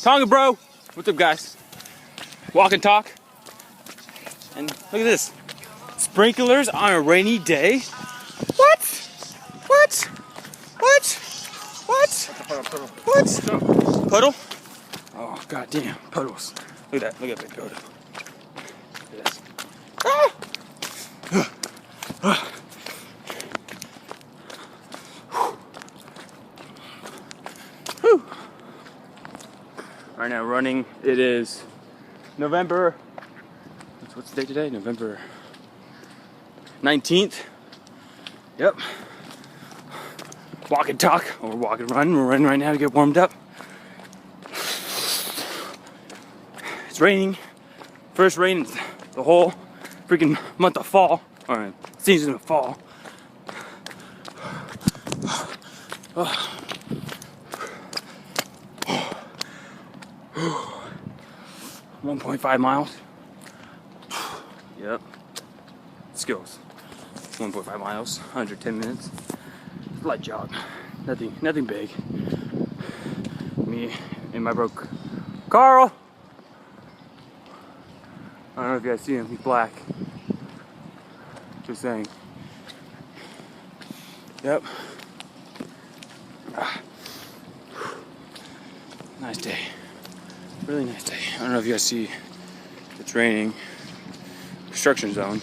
Tonga bro. What's up, guys? Walk and talk. And look at this. Sprinklers on a rainy day. What? What? What? What? What? Puddle? Oh, goddamn. Puddles. Look at that. Look at that. Look at this. Ah! Right now running. It is November. What's the date today? November 19th. Yep. Walk and talk, or walk and run. We're running right now to get warmed up. It's raining. First rain the whole freaking month of fall, or season of fall. 1.5 miles. Yep. Skills. 1.5 miles, under 10 minutes. Light jog. Nothing big. Me and my bro Carl. I don't know if you guys see him. He's black. Just saying. Yep. Nice day. Really nice day. I don't know if you guys see. It's raining. Construction zone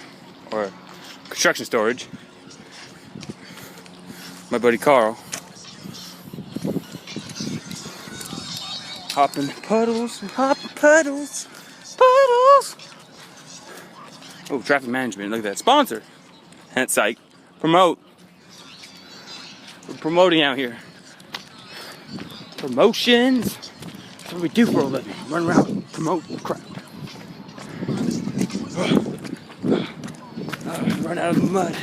or construction storage. My buddy Carl. Hopping puddles, hopping puddles, puddles. Oh, traffic management. Look at that. Sponsor. That's psych. Promote. We're promoting out here. Promotions. That's what we do for a living. Run around, promote crap. Run out of the mud.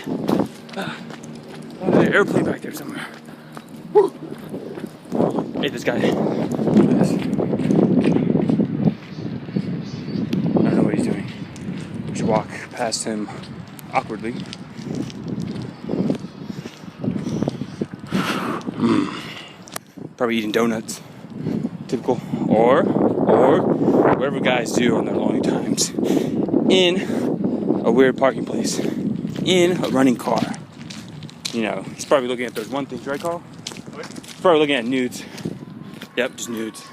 There's an airplane back there somewhere. Woo. Hey, this guy. Look at this. I don't know what he's doing. We should walk past him awkwardly. Probably eating donuts. Typical. Or whatever guys do on their long times. In a weird parking place. In a running car. You know, he's probably looking at those one things, right, Carl? What? He's probably looking at nudes. Yep, just nudes.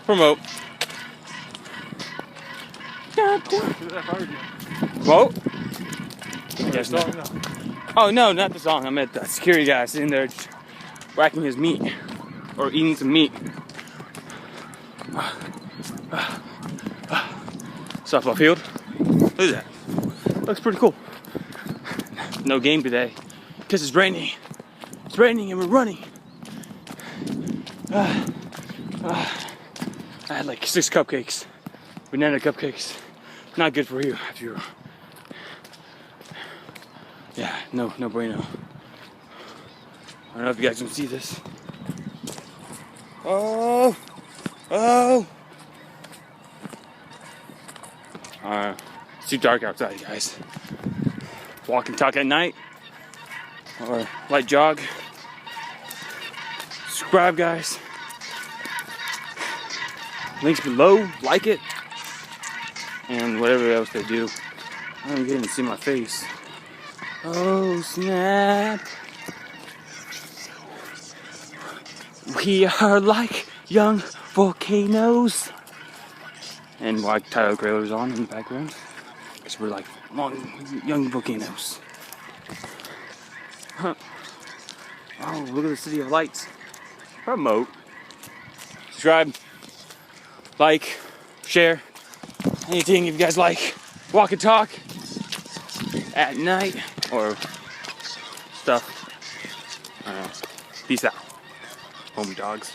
Promote. Promote? Yes, no. Oh, no, not the song. I meant the security guy sitting there just whacking his meat. Or eating some meat. Softball field. Look at that. Looks pretty cool. No game today because it's raining. It's raining and we're running. I had like 6 cupcakes, banana cupcakes. Not good for you if you're. Yeah, no bueno. I don't know if you guys can see this. Oh. It's too dark outside, guys. Walk and talk at night, or light jog. Subscribe, guys. Links below. Like it, and whatever else they do. I don't even see my face. Oh snap! We are like young volcanoes. And like Tyler Grayler's on in the background. Because we're like young volcanoes. Huh. Oh, look at the City of Lights. Promote. Subscribe. Like. Share. Anything if you guys like. Walk and talk. At night. Or stuff. I don't know. Peace out. Homie dogs.